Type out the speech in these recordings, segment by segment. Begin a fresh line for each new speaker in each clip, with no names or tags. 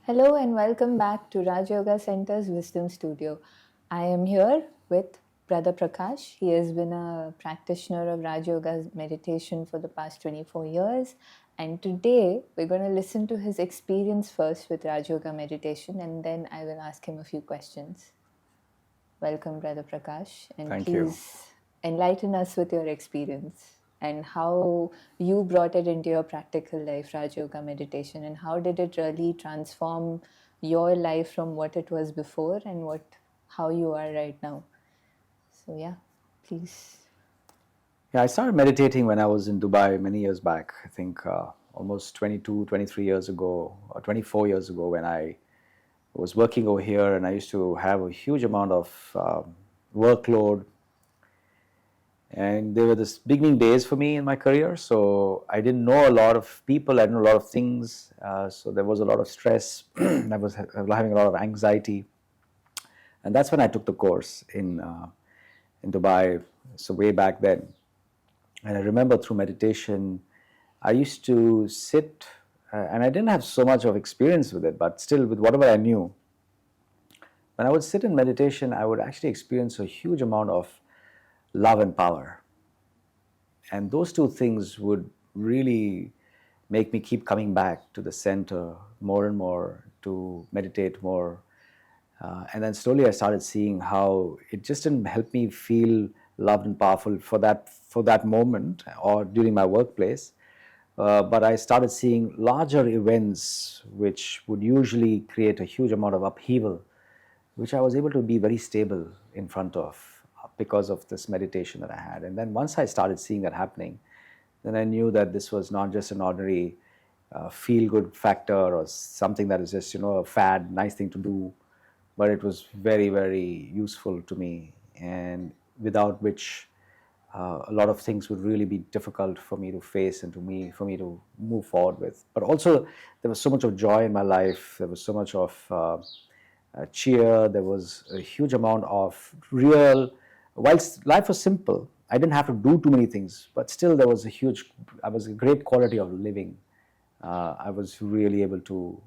Hello and welcome back to Raj Yoga Center's Wisdom Studio. I am here with Brother Prakash. He has been a practitioner of Raj Yoga meditation for the past 24 years. And today we're going to listen to his experience first with Raj Yoga meditation, and then I will ask him a few questions. Welcome, Brother Prakash, and
Thank you.
please enlighten us with your experience and how you brought it into your practical life, Raj Yoga meditation, and how did it really transform your life from what it was before and how you are right now. So yeah, please.
Yeah, I started meditating when I was in Dubai many years back. I think almost 22, 23 years ago, or 24 years ago, when I was working over here, and I used to have a huge amount of workload. And they were the beginning days for me in my career. So I didn't know a lot of people, I didn't know a lot of things. So there was a lot of stress. I was having a lot of anxiety. And that's when I took the course in Dubai, so way back then. And I remember through meditation, I used to sit, and I didn't have so much of experience with it, but still, with whatever I knew, when I would sit in meditation, I would actually experience a huge amount of love and power. And those two things would really make me keep coming back to the center more and more, to meditate more. And then slowly I started seeing how it just didn't help me feel loved and powerful for that moment or during my workplace. But I started seeing larger events which would usually create a huge amount of upheaval, which I was able to be very stable in front of because of this meditation that I had. And then once I started seeing that happening, then I knew that this was not just an ordinary feel good factor or something that is just, a fad, nice thing to do, but it was very, very useful to me, and without which a lot of things would really be difficult for me to face and for me to move forward with. But also, there was so much of joy in my life. There was so much of cheer. There was a huge amount of real. Whilst life was simple, I didn't have to do too many things, but still there was I was a great quality of living. I was really able to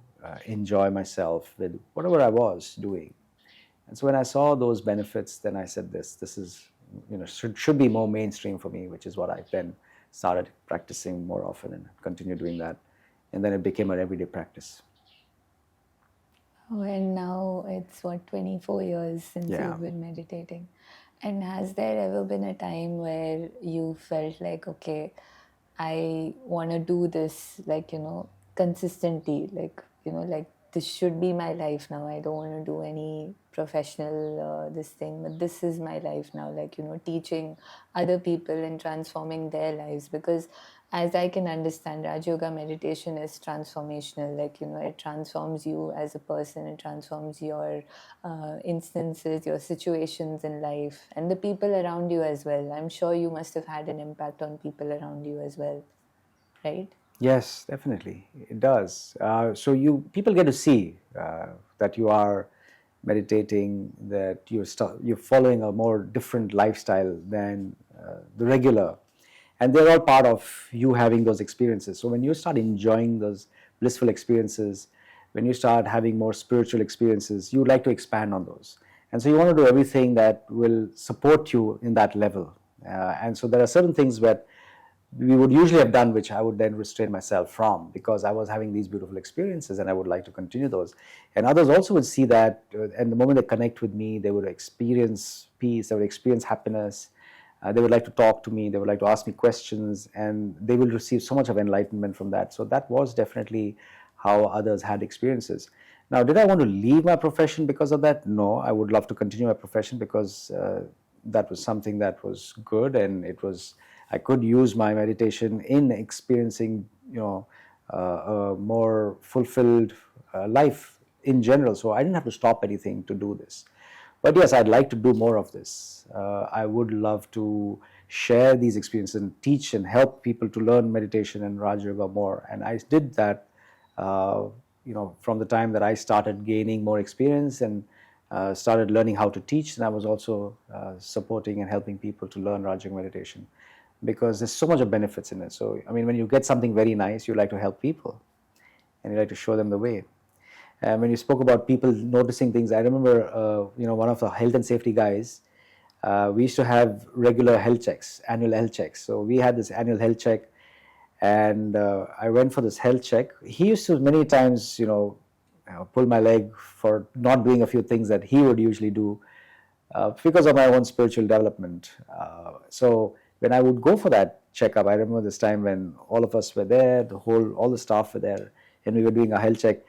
enjoy myself with whatever I was doing. And so when I saw those benefits, then I said, this is, should be more mainstream for me, which is what I then started practicing more often and continue doing that. And then it became an everyday practice.
Oh, and now it's 24 years since
Yeah.
you've been meditating. And has there ever been a time where you felt like, okay, I want to do this, like, consistently, like this should be my life now. I don't want to do any professional this thing, but this is my life now, like, teaching other people and transforming their lives. Because as I can understand, Raj Yoga meditation is transformational. Like, it transforms you as a person, it transforms your instances, your situations in life, and the people around you as well. I'm sure you must have had an impact on people around you as well, right?
Yes, definitely, it does. So people get to see that you are meditating, that you're following a more different lifestyle than the regular, and they're all part of you having those experiences. So when you start enjoying those blissful experiences, when you start having more spiritual experiences, you would like to expand on those, and so you want to do everything that will support you in that level. And so there are certain things that we would usually have done, which I would then restrain myself from, because I was having these beautiful experiences and I would like to continue those. And others also would see that, and the moment they connect with me, they would experience peace, they would experience happiness. They would like to talk to me, they would like to ask me questions, and they will receive so much of enlightenment from that. So that was definitely how others had experiences. Now, did I want to leave my profession because of that? No, I would love to continue my profession because that was something that was good, and I could use my meditation in experiencing, a more fulfilled life in general. So I didn't have to stop anything to do this. But yes, I'd like to do more of this. I would love to share these experiences and teach and help people to learn meditation and Raj Yoga more. And I did that, from the time that I started gaining more experience and started learning how to teach. And I was also supporting and helping people to learn Raj Yoga meditation, because there's so much of benefits in it. So, I mean, when you get something very nice, you like to help people and you like to show them the way. And when you spoke about people noticing things, I remember, one of the health and safety guys. We used to have regular health checks, annual health checks. So we had this annual health check, and I went for this health check. He used to many times, pull my leg for not doing a few things that he would usually do because of my own spiritual development. So when I would go for that checkup, I remember this time when all of us were there, all the staff were there, and we were doing a health check.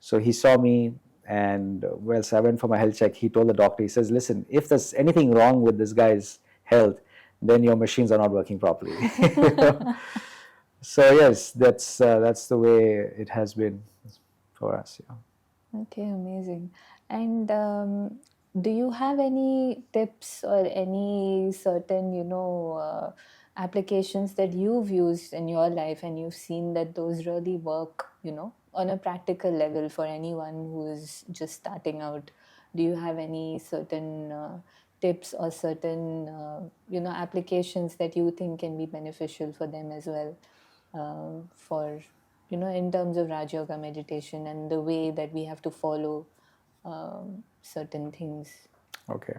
So he saw me, and so I went for my health check. He told the doctor, he says, "Listen, if there's anything wrong with this guy's health, then your machines are not working properly." So yes, that's the way it has been for us. Yeah.
Okay, amazing. And do you have any tips or any certain, applications that you've used in your life and you've seen that those really work, on a practical level for anyone who is just starting out? Do you have any certain tips or certain, applications that you think can be beneficial for them as well, for in terms of Raj Yoga meditation and the way that we have to follow certain things?
Okay.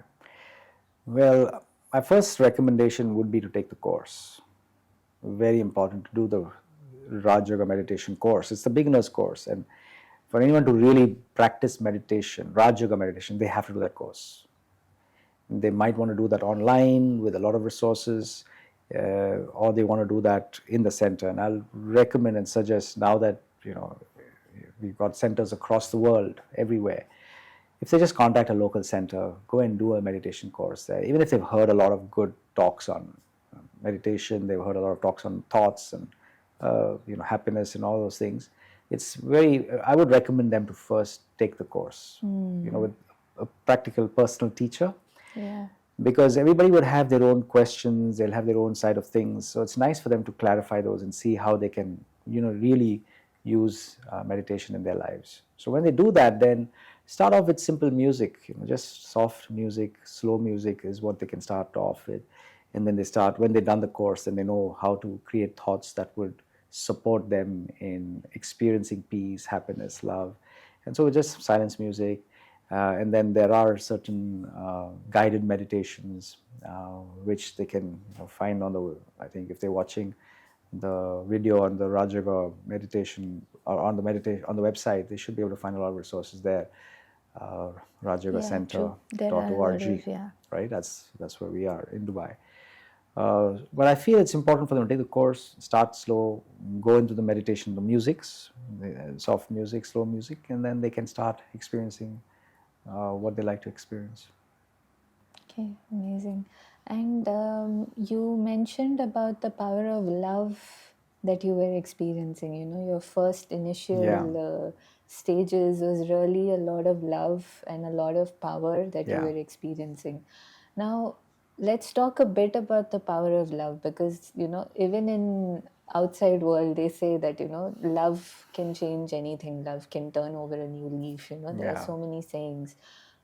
Well, my first recommendation would be to take the course. Very important to do the Raj Yoga meditation course. It's the beginner's course, and for anyone to really practice meditation, Raj Yoga meditation, they have to do that course. They might want to do that online with a lot of resources, or they want to do that in the center. And I'll recommend and suggest, now that we've got centers across the world, everywhere, if they just contact a local center, go and do a meditation course there. Even if they've heard a lot of good talks on meditation, they've heard a lot of talks on thoughts and happiness and all those things. I would recommend them to first take the course, with a practical personal teacher.
Yeah.
Because everybody would have their own questions, they'll have their own side of things. So it's nice for them to clarify those and see how they can, really use meditation in their lives. So when they do that, then start off with simple music, just soft music, slow music is what they can start off with. And then when they've done the course, then they know how to create thoughts that would support them in experiencing peace, happiness, love. And so just silence music. And then there are certain guided meditations which they can find I think if they're watching the video on the Raj Yoga meditation or on the website, they should be able to find a lot of resources there.
Yeah, true. There are a lot
rajyogacenter.org,
of, yeah.
right? That's where we are in Dubai. But I feel it's important for them to take the course, start slow, go into the meditation, the musics, soft music, slow music, and then they can start experiencing what they like to experience.
Okay, amazing. And you mentioned about the power of love that you were experiencing. Your first initial stages was really a lot of love and a lot of power that you
Yeah.
were experiencing. Now, let's talk a bit about the power of love, because, even in outside world, they say that, love can change anything. Love can turn over a new leaf. There are
Yeah.
so many sayings.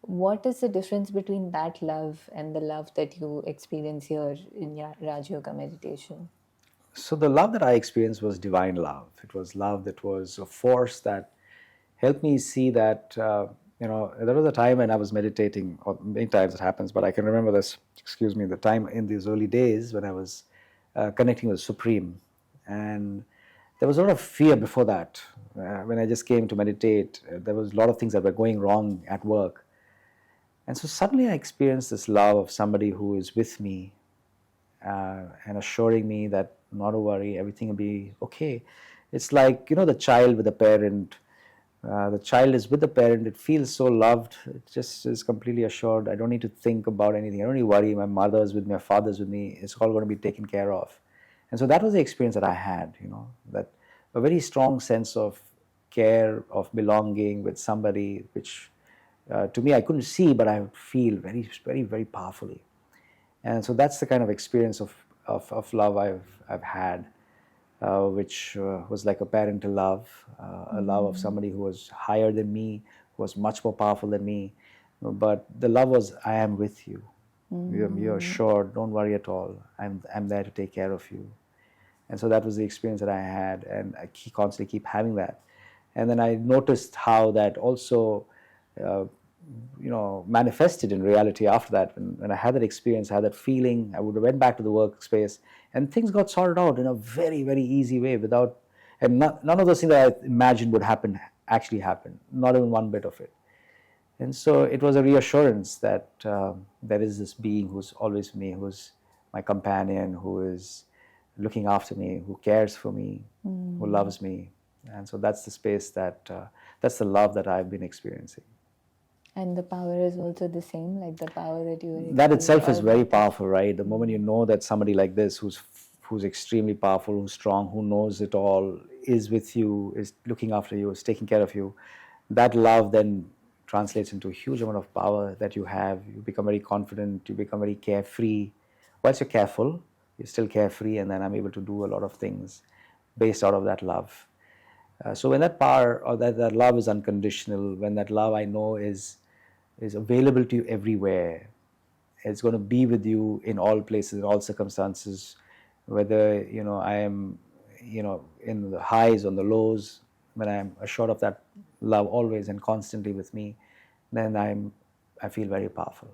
What is the difference between that love and the love that you experience here in your Raj Yoga meditation?
So the love that I experienced was divine love. It was love that was a force that helped me see that, there was a time when I was meditating, or many times it happens, but I can remember the time in these early days when I was connecting with Supreme. And there was a lot of fear before that. When I just came to meditate, there was a lot of things that were going wrong at work. And so suddenly I experienced this love of somebody who is with me and assuring me that not to worry, everything will be okay. It's like, the child with the parent. The child is with the parent. It feels so loved. It just is completely assured. I don't need to think about anything. I don't need to worry. My mother's with me. My father's with me. It's all going to be taken care of. And so that was the experience that I had, that a very strong sense of care, of belonging with somebody, which to me I couldn't see, but I would feel very, very, very powerfully. And so that's the kind of experience of love I've had, which was like a parental love, a love of somebody who was higher than me, who was much more powerful than me. But the love was, I am with you. You're assured, don't worry at all. I'm there to take care of you. And so that was the experience that I had, and I constantly keep having that. And then I noticed how that also uh, manifested in reality after that. When I had that experience, I had that feeling, I would have went back to the workspace and things got sorted out in a very, very easy way without, and none of those things that I imagined would happen actually happened, not even one bit of it. And so it was a reassurance that there is this being who's always with me, who's my companion, who is looking after me, who cares for me, who loves me. And so that's the space that's the love that I've been experiencing.
And the power is also the same, like the power that you were
That itself is
or
very
that is.
powerful, right? The moment you know that somebody like this, who's extremely powerful, who's strong, who knows it all, is with you, is looking after you, is taking care of you, that love then translates into a huge amount of power that you have. You become very confident, you become very carefree. Once you're careful, you're still carefree, and then I'm able to do a lot of things based out of that love. So when that power or that love is unconditional, when that love I know is available to you everywhere, it's going to be with you in all places, in all circumstances, whether I am in the highs, on the lows. When I'm assured of that love always and constantly with me, then I feel very powerful.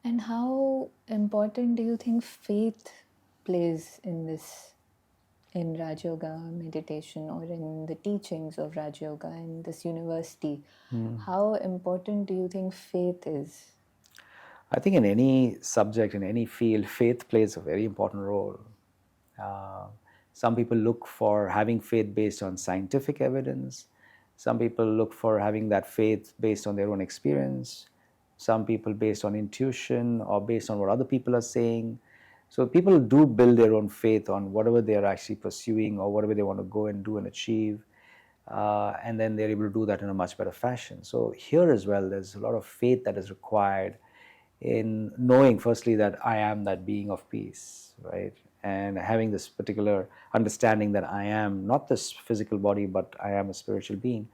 And how important do you think faith plays in this, in Raj Yoga meditation or in the teachings of Raj Yoga in this university? How important do you think faith is?
I think in any subject, in any field, faith plays a very important role. Uh, some people look for having faith based on scientific evidence. Some people look for having that faith based on their own experience. Some people based on intuition or based on what other people are saying. So people do build their own faith on whatever they are actually pursuing or whatever they want to go and do and achieve. And then they're able to do that in a much better fashion. So here as well, there's a lot of faith that is required in knowing, firstly, that I am that being of peace, right? And having this particular understanding that I am not this physical body, but I am a spiritual being.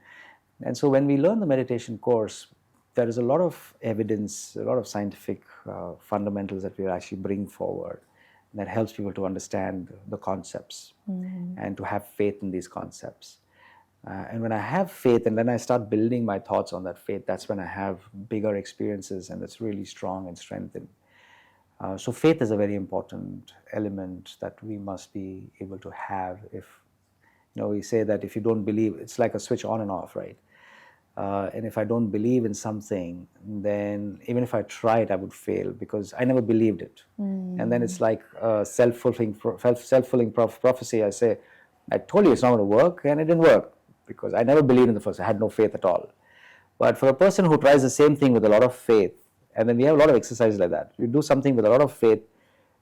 And so when we learn the meditation course, there is a lot of evidence, a lot of scientific fundamentals that we actually bring forward that helps people to understand the concepts and to have faith in these concepts. And when I have faith and then I start building my thoughts on that faith, that's when I have bigger experiences and it's really strong and strengthened. So faith is a very important element that we must be able to have. If we say that if you don't believe, it's like a switch on and off, right? And if I don't believe in something, then even if I tried, I would fail because I never believed it. And then it's like a self-fulfilling prophecy. I say, I told you it's not going to work, and it didn't work because I never believed in the first. I had no faith at all. But for a person who tries the same thing with a lot of faith, and then we have a lot of exercises like that. You do something with a lot of faith,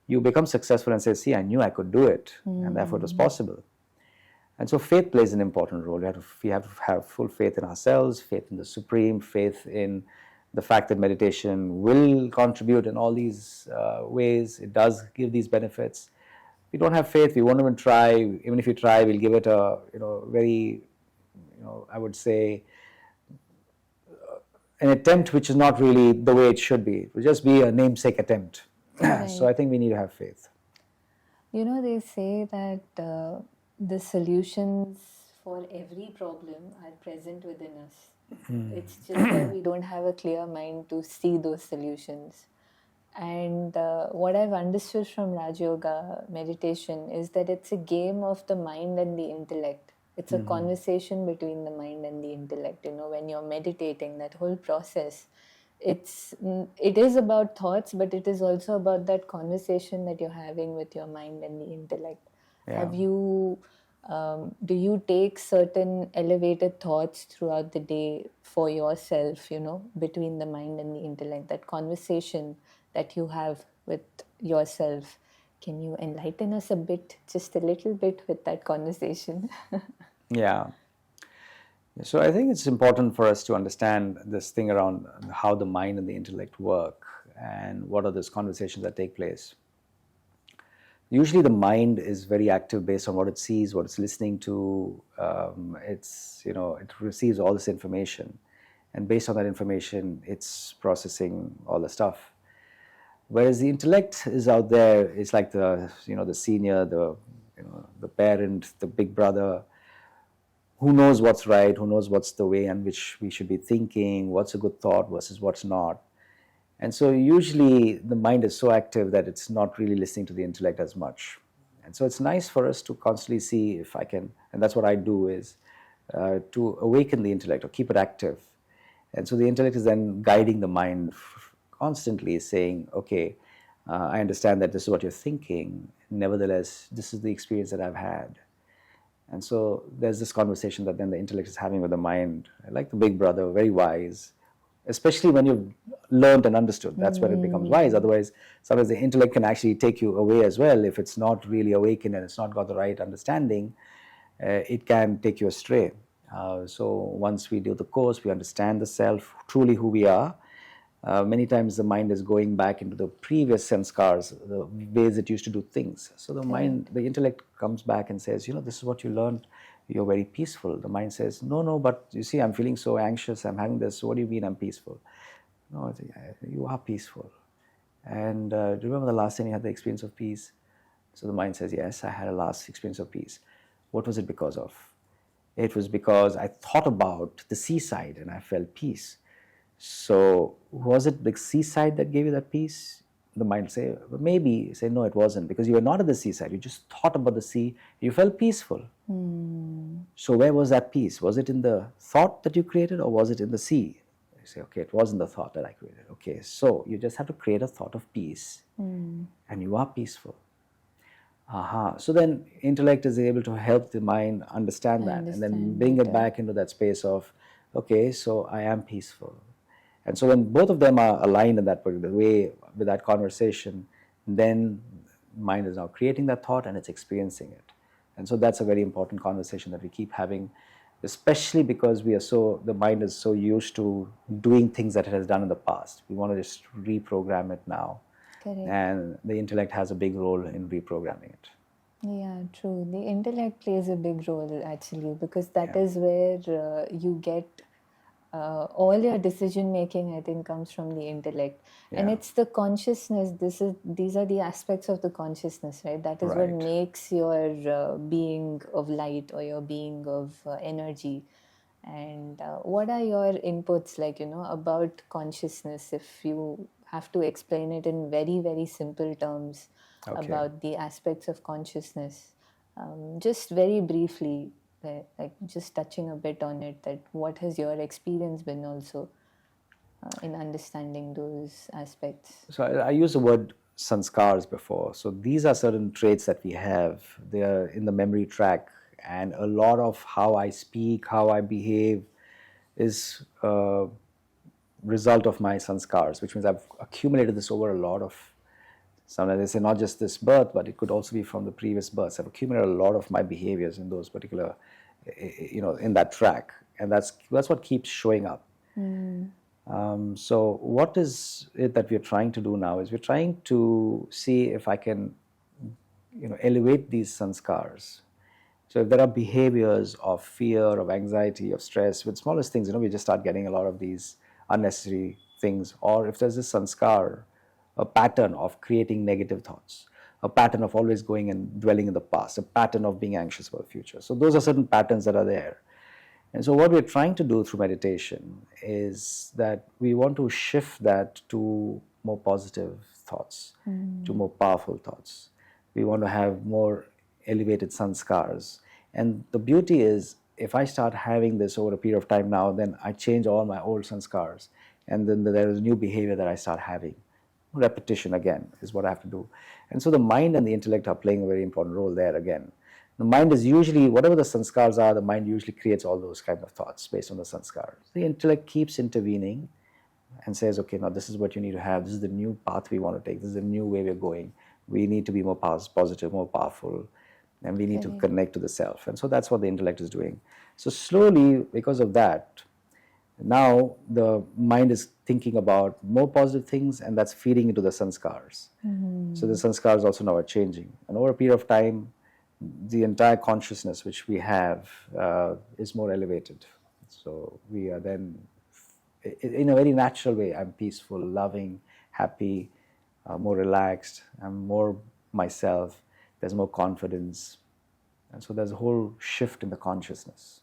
you become successful and say, see, I knew I could do it, and therefore it was possible. And so faith plays an important role. We have to have full faith in ourselves, faith in the Supreme, faith in the fact that meditation will contribute in all these ways. It does give these benefits. If we don't have faith, we won't even try. Even if we try, we'll give it a very, I would say, an attempt which is not really the way it should be. It will just be a namesake attempt. So I think we need to have faith.
They say that the solutions for every problem are present within us. It's just that we don't have a clear mind to see those solutions. And what I've understood from Raj Yoga meditation is that it's a game of the mind and the intellect. It's a conversation between the mind and the intellect. When you're meditating, that whole process, it is about thoughts, but it is also about that conversation that you're having with your mind and the intellect.
Yeah.
Have you do you take certain elevated thoughts throughout the day for yourself, between the mind and the intellect, that conversation that you have with yourself? Can you enlighten us a bit, just a little bit, with that conversation?
Yeah. So I think it's important for us to understand this thing around how the mind and the intellect work and what are those conversations that take place. Usually the mind is very active based on what it sees, what it's listening to. It receives all this information, and based on that information, it's processing all the stuff. Whereas the intellect is out there, it's like the senior, the parent, the big brother, who knows what's right, who knows what's the way in which we should be thinking, what's a good thought versus what's not. And so usually the mind is so active that it's not really listening to the intellect as much. And so it's nice for us to constantly see if I can, and that's what I do, is to awaken the intellect or keep it active. And so the intellect is then guiding the mind constantly, saying, okay, I understand that this is what you're thinking. Nevertheless, this is the experience that I've had. And so there's this conversation that then the intellect is having with the mind, like the big brother, very wise, especially when you've learned and understood. That's when it becomes wise. Otherwise, sometimes the intellect can actually take you away as well. If it's not really awakened and it's not got the right understanding, it can take you astray. So once we do the course, we understand the self, truly who we are. Many times the mind is going back into the previous sanskars, the ways it used to do things. So the mind, the intellect comes back and says, this is what you learned. You're very peaceful. The mind says, no, but you see, I'm feeling so anxious. I'm having this. What do you mean I'm peaceful? No, you are peaceful. And do you remember the last time you had the experience of peace? So the mind says, yes, I had a last experience of peace. What was it because of? It was because I thought about the seaside and I felt peace. So was it the seaside that gave you that peace? The mind will say, well, maybe. Say, no, it wasn't, because you were not at the seaside. You just thought about the sea. You felt peaceful. So where was that peace? Was it in the thought that you created, or was it in the sea? You say, okay, it wasn't the thought that I created. Okay, so you just have to create a thought of peace, and you are peaceful. So then intellect is able to help the mind understand that, and then bring it back into that space of, okay, so I am peaceful. And so when both of them are aligned in that particular way with that conversation, then mind is now creating that thought and it's experiencing it. And so that's a very important conversation that we keep having, especially because the mind is so used to doing things that it has done in the past. We want to just reprogram it now.
Correct.
And the intellect has a big role in reprogramming it.
Yeah, true. The intellect plays a big role actually, because that is where you get all your decision making, I think, comes from the intellect. And it's the consciousness. These are the aspects of the consciousness, right? That is what makes your being of light or your being of energy. And what are your inputs, about consciousness, if you have to explain it in very, very simple terms, about the aspects of consciousness? Just very briefly, like just touching a bit on it, that what has your experience been also in understanding those aspects?
So I used the word sanskars before. So these are certain traits that we have. They are in the memory track, and a lot of how I speak, how I behave, is a result of my sanskars, which means I've accumulated this over a lot of. Sometimes they say not just this birth, but it could also be from the previous births. I've accumulated a lot of my behaviors in those particular, in that track, and that's what keeps showing up. So what is it that we're trying to do now is we're trying to see if I can, elevate these sanskars. So if there are behaviors of fear, of anxiety, of stress, with smallest things, we just start getting a lot of these unnecessary things. Or if there's this sanskar, a pattern of creating negative thoughts, a pattern of always going and dwelling in the past, a pattern of being anxious about the future. So those are certain patterns that are there. And so what we're trying to do through meditation is that we want to shift that to more positive thoughts, to more powerful thoughts. We want to have more elevated sanskars. And the beauty is, if I start having this over a period of time now, then I change all my old sanskars. And then there is new behavior that I start having. Repetition again is what I have to do. And so the mind and the intellect are playing a very important role there again. The mind is usually, whatever the sanskars are, the mind usually creates all those kind of thoughts based on the sanskars. The intellect keeps intervening and says, okay, now this is what you need to have. This is the new path we want to take. This is the new way we're going. We need to be more positive, more powerful, and we need to connect to the self. And so that's what the intellect is doing. So slowly, because of that, now the mind is thinking about more positive things, and that's feeding into the sanskars. So the sanskars also now are changing. And over a period of time, the entire consciousness which we have is more elevated. So we are then, in a very natural way, I'm peaceful, loving, happy, more relaxed, I'm more myself, there's more confidence. And so there's a whole shift in the consciousness.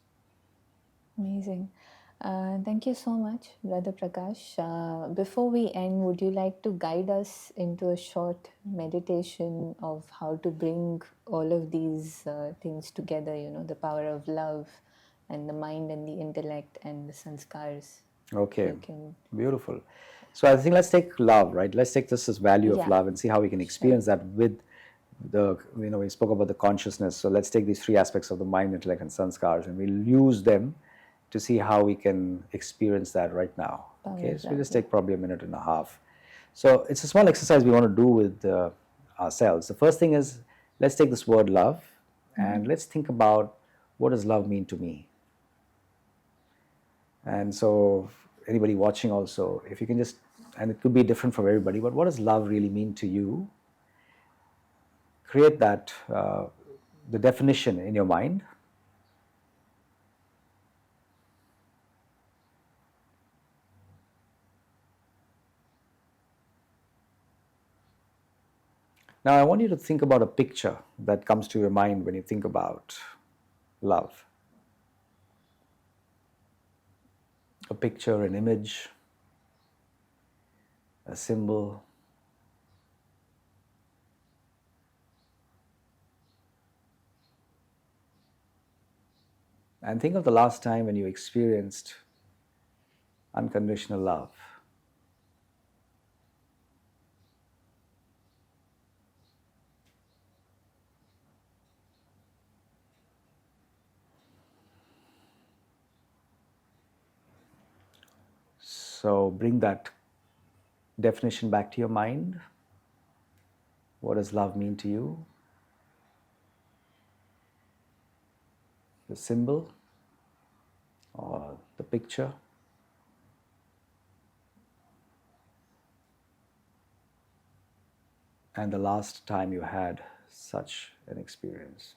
Amazing. Thank you so much, Brother Prakash. Before we end, would you like to guide us into a short meditation of how to bring all of these things together, the power of love and the mind and the intellect and the sanskars? If
Okay,
you can.
beautiful. So I think let's take love, right? Let's take this value of
Yeah,
love and see how we can
sure.
experience that with we spoke about the consciousness. So let's take these three aspects of the mind, intellect, and sanskars, and we'll use them to see how we can experience that right now.
Power
Okay,
of
so we
love,
just
yeah.
take probably a minute and a half. So it's a small exercise we want to do with ourselves. The first thing is let's take this word love and let's think about what does love mean to me. And so, anybody watching also, if you can just, and it could be different from everybody, but what does love really mean to you? Create that, the definition in your mind. Now, I want you to think about a picture that comes to your mind when you think about love. A picture, an image, a symbol. And think of the last time when you experienced unconditional love. So bring that definition back to your mind. What does love mean to you? The symbol or the picture. And the last time you had such an experience.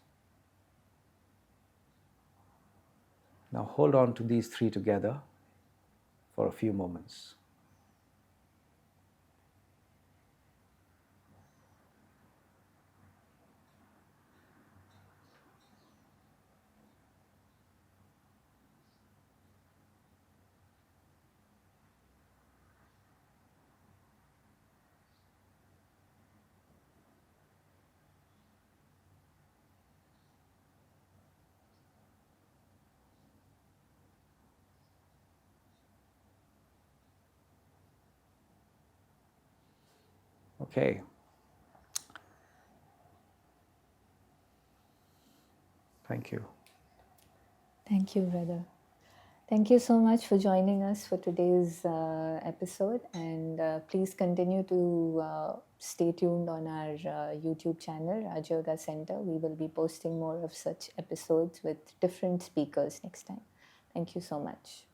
Now hold on to these three together for a few moments. Okay. Thank you.
Thank you, brother. Thank you so much for joining us for today's episode. And please continue to stay tuned on our YouTube channel, Raj Yoga Center. We will be posting more of such episodes with different speakers next time. Thank you so much.